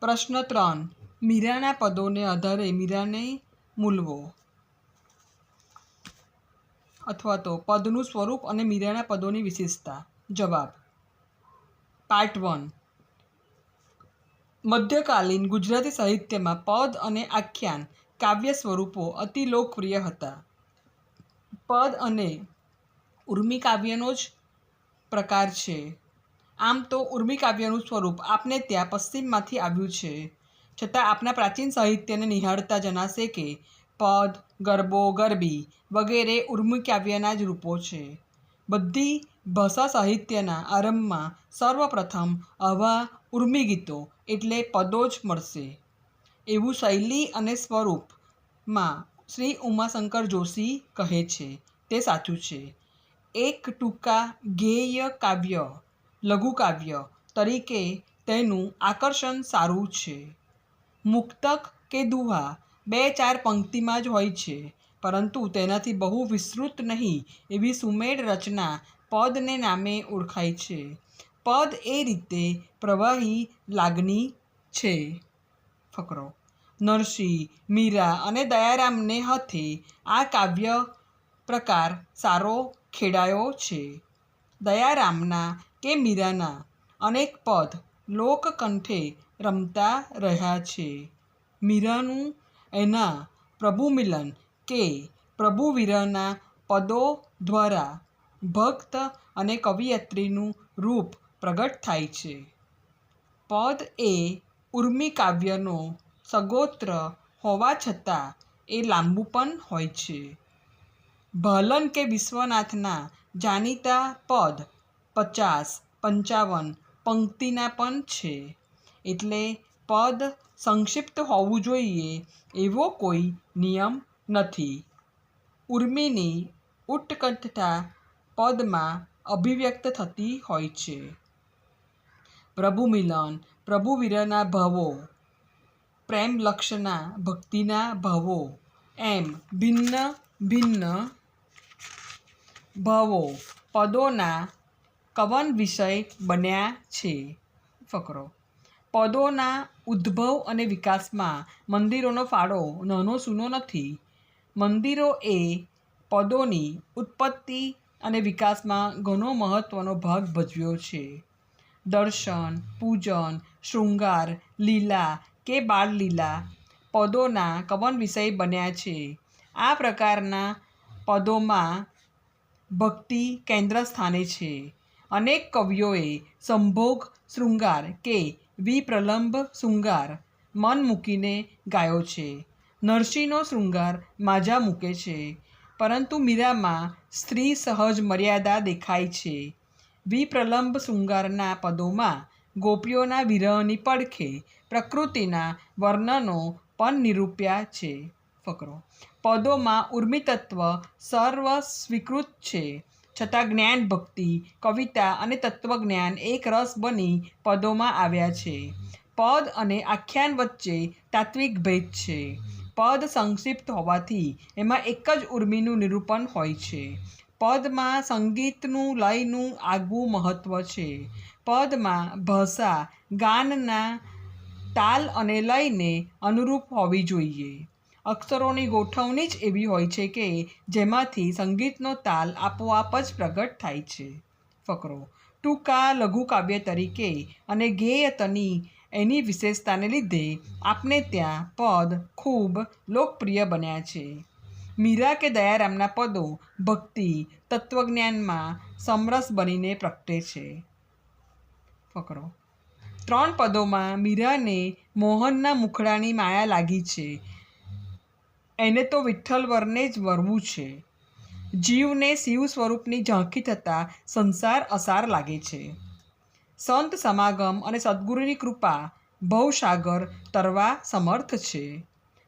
પ્રશ્ન 3. મીરાના પદોને આધારે મીરાને મૂલવો અથવા તો પદનું સ્વરૂપ અને મીરાના પદોની વિશેષતા. જવાબ. પાર્ટ 1. મધ્યકાલીન ગુજરાતી સાહિત્યમાં પદ અને આખ્યાન કાવ્ય સ્વરૂપો અતિ લોકપ્રિય હતા. પદ અને ઉર્મી કાવ્યનો જ પ્રકાર છે. આમ તો ઉર્મી કાવ્યનું સ્વરૂપ આપને ત્યાં પશ્ચિમમાંથી આવ્યું છે, છતાં આપણા પ્રાચીન સાહિત્યને નિહાળતા જણાશે કે પદ, ગરબો, ગરબી વગેરે ઉર્મી કાવ્યના જ રૂપો છે. બધી ભાષા સાહિત્યના આરંભમાં સર્વપ્રથમ આવા ઉર્મી ગીતો એટલે પદો જ મળશે એવું શૈલી અને સ્વરૂપમાં શ્રી ઉમાશંકર જોશી કહે છે તે સાચું છે. એક ટૂંકા ગેય કાવ્ય, લઘુકાવ્ય તરીકે તેનું આકર્ષણ સારું છે. મુક્તક કે દુહા 2-4 પંક્તિમાં જ હોય છે, પરંતુ તેનાથી બહુ વિસ્તૃત નહીં એવી સુમેળ રચના પદને નામે ઓળખાય છે. પદ એ રીતે પ્રવાહી લાગણી છે. ફકરો. નરસિંહ, મીરા અને દયારામને હાથે આ કાવ્ય પ્રકાર સારો ખેડાયો છે. દયારામના કે મીરાના અનેક પદ લોકકંઠે રમતા રહ્યા છે. મીરાનું એના પ્રભુમિલન કે પ્રભુવિરહના પદો દ્વારા ભક્ત અને કવયિત્રીનું રૂપ પ્રગટ થાય છે. પદ એ ઉર્મી કાવ્યનો સગોત્ર હોવા છતાં એ લાંબુ પણ હોય છે. ભાલન કે વિશ્વનાથના જાણીતા પદ 50-55 પંક્તિના પણ છે. એટલે પદ સંક્ષિપ્ત હોવું જોઈએ એવો કોઈ નિયમ નથી. ઉર્મિની ઉત્કંઠા પદમાં અભિવ્યક્ત થતી હોય છે. પ્રભુમિલન, પ્રભુવિરહના ભાવો, પ્રેમલક્ષના ભક્તિના ભાવો એમ ભિન્ન ભિન્ન ભાવો પદોના કવન વિષય બન્યા છે. ફકરો. પદોના ઉદ્ભવ અને વિકાસમાં મંદિરોનો ફાળો નાનો સૂનો નથી. મંદિરો એ પદોની ઉત્પત્તિ અને વિકાસમાં ઘણો મહત્વનો ભાગ ભજવ્યો છે. દર્શન, પૂજન, શૃંગાર, લીલા કે બાળલીલા પદોના કવન વિષય બન્યા છે. આ પ્રકારના પદોમાં ભક્તિ કેન્દ્ર સ્થાને છે. અનેક કવિઓએ સંભોગ શૃંગાર કે વિપ્રલંબ શૃંગાર મન મૂકીને ગાયો છે. નરસિંહનો શૃંગાર માજા મૂકે છે, પરંતુ મીરામાં સ્ત્રી સહજ મર્યાદા દેખાય છે. વિપ્રલંબ શૃંગારના પદોમાં ગોપીઓના વિરહની પડખે પ્રકૃતિના વર્ણનો પણ નિરૂપ્યા છે. ફકરો. પદોમાં ઉર્મિતત્વ સર્વસ્વીકૃત છે, છતાં જ્ઞાન, ભક્તિ, કવિતા અને તત્વજ્ઞાન એક રસ બની પદોમાં આવ્યા છે. પદ અને આખ્યાન વચ્ચે તાત્વિક ભેદ છે. પદ સંક્ષિપ્ત હોવાથી એમાં એક જ ઉર્મિનું નિરૂપણ હોય છે. પદમાં સંગીતનું, લયનું આગવું મહત્વ છે. પદમાં ભાષા ગાનના તાલ અને લયને અનુરૂપ હોવી જોઈએ. અક્ષરોની ગોઠવણી જ એવી હોય છે કે જેમાંથી સંગીતનો તાલ આપોઆપ જ પ્રગટ થાય છે. ફકરો. ટૂંકા લઘુકાવ્ય તરીકે અને ગેયતની એની વિશેષતાને લીધે આપને ત્યાં પદ ખૂબ લોકપ્રિય બન્યા છે. મીરા કે દયારામના પદો ભક્તિ, તત્વજ્ઞાનમાં સમરસ બનીને પ્રગટે છે. ફકરો. 3 પદોમાં મીરાને મોહનના મુખડાની માયા લાગી છે. એને તો વિઠ્ઠલવરને જ વરવું છે. જીવને શિવ સ્વરૂપની ઝાંખી થતાં સંસાર અસાર લાગે છે. સંત સમાગમ અને સદ્ગુરુની કૃપા ભવસાગર તરવા સમર્થ છે.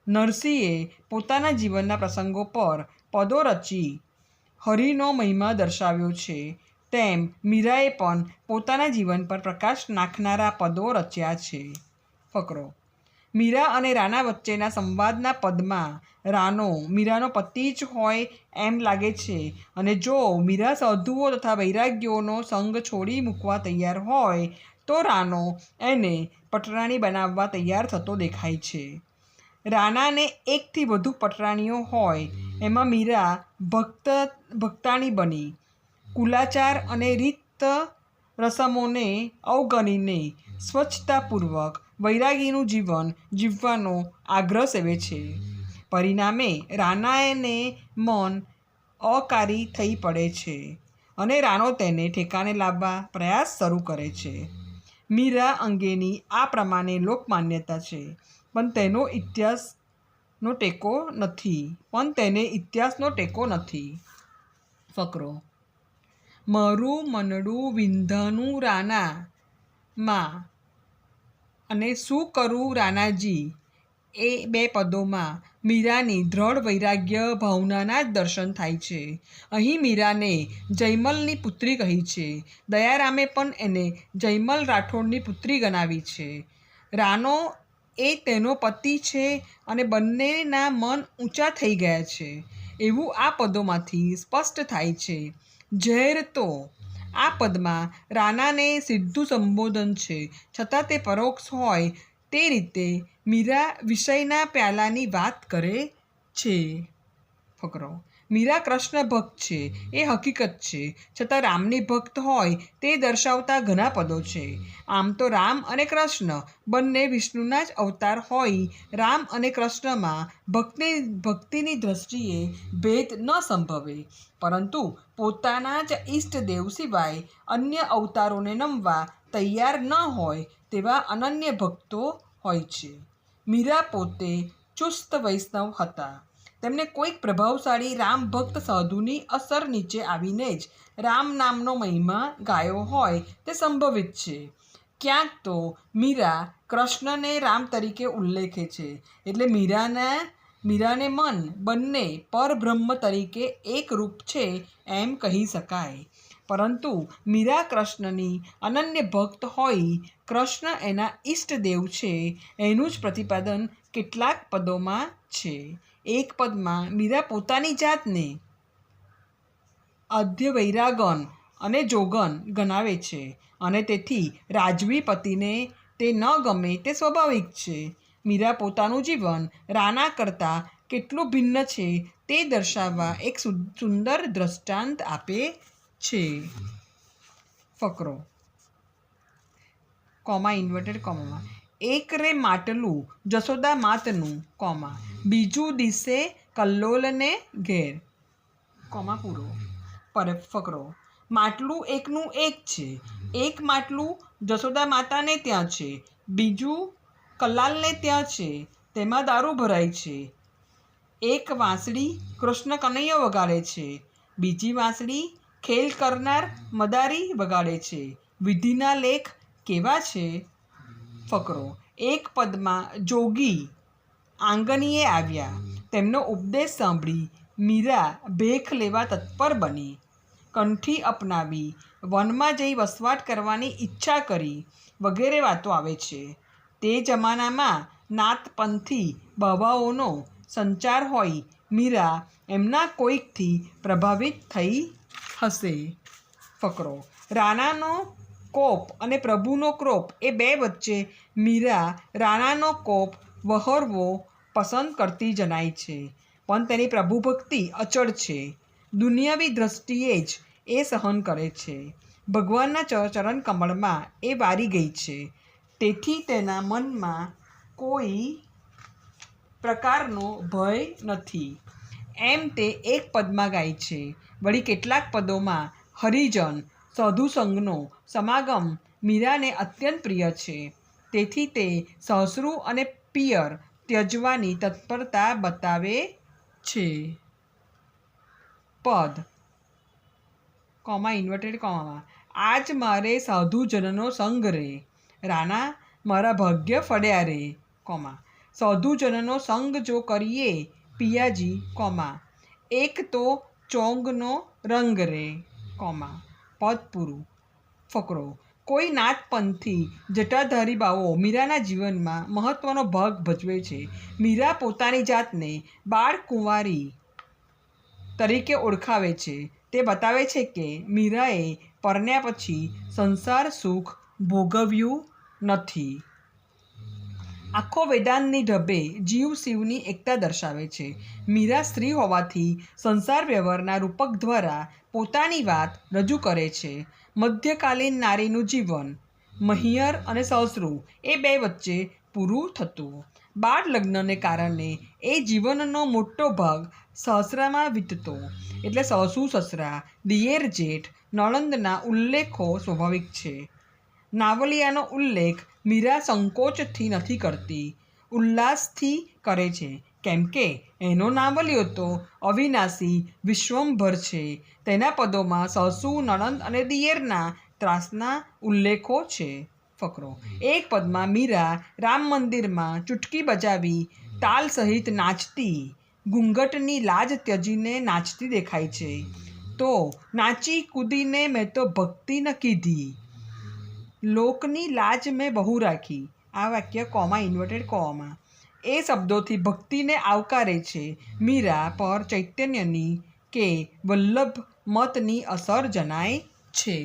નરસિંહે પોતાના જીવનના પ્રસંગો પર પદો રચી હરિનો મહિમા દર્શાવ્યો છે, તેમ મીરાએ પણ પોતાના જીવન પર પ્રકાશ નાખનારા પદો રચ્યા છે. ફકરો. મીરા અને રાના વચ્ચેના સંવાદના પદમાં રાનો મીરાનો પતિ જ હોય એમ લાગે છે, અને જો મીરા સાધુઓ તથા વૈરાગ્યોનો સંગ છોડી મૂકવા તૈયાર હોય તો રાનો એને પટરાણી બનાવવા તૈયાર થતો દેખાય છે. રાનાને એકથી વધુ પટરાણીઓ હોય એમાં મીરા ભક્તાણી બની કુલાચાર અને રીત રસમોને અવગણીને સ્વચ્છતાપૂર્વક વૈરાગીનું જીવન જીવવાનો આગ્રહ સેવે છે. પરિણામે રાનાને મન અકારી થઈ પડે છે અને રાનો તેને ઠેકાણે લાવવા પ્રયાસ શરૂ કરે છે. મીરા અંગેની આ પ્રમાણે લોકમાન્યતા છે, પણ તેને ઇતિહાસનો ટેકો નથી. ફકરો: મારું મનડું વિંધાનું રાનામાં અને શું કરું રાનાજી એ બે પદોમાં મીરાની દ્રઢ વૈરાગ્ય ભાવનાના જ દર્શન થાય છે. અહીં મીરાને જયમલની પુત્રી કહી છે. દયારામે પણ એને જયમલ રાઠોડની પુત્રી ગણાવી છે. રાનો એ તેનો પતિ છે અને બંનેના મન ઊંચા થઈ ગયા છે એવું આ પદોમાંથી સ્પષ્ટ થાય છે. ઝેર તો આ પદમાં રાનાને સીધું સંબોધન છે, છતાં તે પરોક્ષ હોય તે રીતે મીરા વિષયના પ્યાલાની વાત કરે છે. ફકરો: મીરા કૃષ્ણ ભક્ત છે એ હકીકત છે, છતાં રામની ભક્ત હોય તે દર્શાવતા ઘણા પદો છે. આમ તો રામ અને કૃષ્ણ બંને વિષ્ણુના જ અવતાર હોય રામ અને કૃષ્ણમાં ભક્તિની દ્રષ્ટિએ ભેદ ન સંભવે, પરંતુ પોતાના જ ઈષ્ટદેવ સિવાય અન્ય અવતારોને નમવા તૈયાર ન હોય તેવા અનન્ય ભક્તો હોય છે. મીરા પોતે ચુસ્ત વૈષ્ણવ હતા. તેમને કોઈક પ્રભાવશાળી રામભક્ત સાધુની અસર નીચે આવીને જ રામ નામનો મહિમા ગાયો હોય તે સંભવિત છે. ક્યાંક તો મીરા કૃષ્ણને રામ તરીકે ઉલ્લેખે છે, એટલે મીરાને મન બંને પરબ્રહ્મ તરીકે એકરૂપ છે એમ કહી શકાય. પરંતુ મીરા કૃષ્ણની અનન્ય ભક્ત હોઈ કૃષ્ણ એના ઈષ્ટદેવ છે એનું જ પ્રતિપાદન કેટલાક પદોમાં છે. એક પદમાં મીરા પોતાની જાતને અધ્યવૈરાગન અને જોગન ગણાવે છે અને તેથી રાજવી પતિને તે ન ગમે તે સ્વાભાવિક છે. મીરા પોતાનું જીવન રાના કરતાં કેટલું ભિન્ન છે તે દર્શાવવા એક સુંદર દૃષ્ટાંત આપે છે. ફકરો: એક રે માટલું જશોદા માતનું, બીજું દિશે કલ્લોલને ઘેર. ફકરો: માટલું એકનું એક છે. એક માટલું જશોદા માતાને ત્યાં છે, બીજું કલ્લાલને ત્યાં છે. તેમાં દારૂ ભરાય છે. એક વાંસળી કૃષ્ણ કનૈયો વગાડે છે, બીજી વાંસળી ખેલ કરનાર મદારી વગાડે છે. વિધિના લેખ કેવા છે? ફકરો: એક પદમાં જોગી આંગણીએ આવ્યા. તેમનો ઉપદેશ સાંભળી મીરા ભેખ લેવા તત્પર બની. કંઠી અપનાવી વનમાં જઈ વસવાટ કરવાની ઈચ્છા કરી વગેરે વાતો આવે છે. તે જમાનામાં નાતપંથી બાવાઓનો સંચાર હોઈ મીરા એમના કોઈકથી પ્રભાવિત થઈ હશે. ફકરો: રાનાનો કોપ અને પ્રભુનો ક્રોપ એ બે વચ્ચે મીરા રાનાનો કોપ વહોરવો પસંદ કરતી જણાય છે, પણ તેની પ્રભુભક્તિ અચળ છે. દુનિયાવી દ્રષ્ટિએ જ એ સહન કરે છે. ભગવાનના ચરણકમળમાં એ વારી ગઈ છે, તેથી તેના મનમાં કોઈ પ્રકારનો ભય નથી એમ તે એક પદમાં ગાય છે. વળી કેટલાક પદોમાં હરિજન સાધુસંગનો સમાગમ મીરાને અત્યંત પ્રિય છે, તેથી તે સાસરું અને પિયર ત્યજવાની તત્પરતા બતાવે છે. પદ: આજ મારે સાધુજનનો સંગ રે. રાના: મારા ભાગ્ય ફળ્યા રે. સાધુજનનો સંગ જો કરીએ પિયાજી, એક તો ચોંગનો રંગ રે. પદ પૂરું. ફકરો: કોઈ નાતપંથી જટાધારી બાવો મીરાના જીવનમાં મહત્વનો ભાગ ભજવે છે. મીરા પોતાની જાતને બાળકુંવારી તરીકે ઓળખાવે છે. તે બતાવે છે કે મીરાએ પરણ્યા પછી સંસાર સુખ ભોગવ્યું નથી. આખો વેદાંતની ઢબે જીવ શિવની એકતા દર્શાવે છે. મીરા સ્ત્રી હોવાથી સંસાર વ્યવહારના રૂપક દ્વારા પોતાની વાત રજૂ કરે છે. મધ્યકાલીન નારીનું જીવન મહિયર અને સસરું એ બે વચ્ચે પૂરું થતું. બાળ લગ્નને કારણે એ જીવનનો મોટો ભાગ સસરામાં વીતતો. એટલે સાસુ સસરા, દિયર જેઠ, નણંદના ઉલ્લેખો સ્વાભાવિક છે. નાવલિયાનો ઉલ્લેખ મીરા સંકોચથી નથી કરતી, ઉલ્લાસથી કરે છે, કેમ કે એનો નાવલિયો તો અવિનાશી વિશ્વંભર છે. તેના પદોમાં સાસુ, નણંદ અને દિયરના ત્રાસના ઉલ્લેખો છે. ફકરો: એક પદમાં મીરા રામ મંદિરમાં ચૂટકી બજાવી તાલ સહિત નાચતી, ઘૂંઘટની લાજ ત્યજીને નાચતી દેખાય છે. તો નાચી કૂદીને મેં તો ભક્તિ ન કીધી, લોકની લાજ મેં બહુ રાખી. આ વાક્ય કોમા ઇન્વર્ટેડ કોમા એ શબ્દોથી ભક્તિને આવકારે છે. મીરા પર ચૈતન્યની કે વલ્લભ મતની અસર જણાય છે.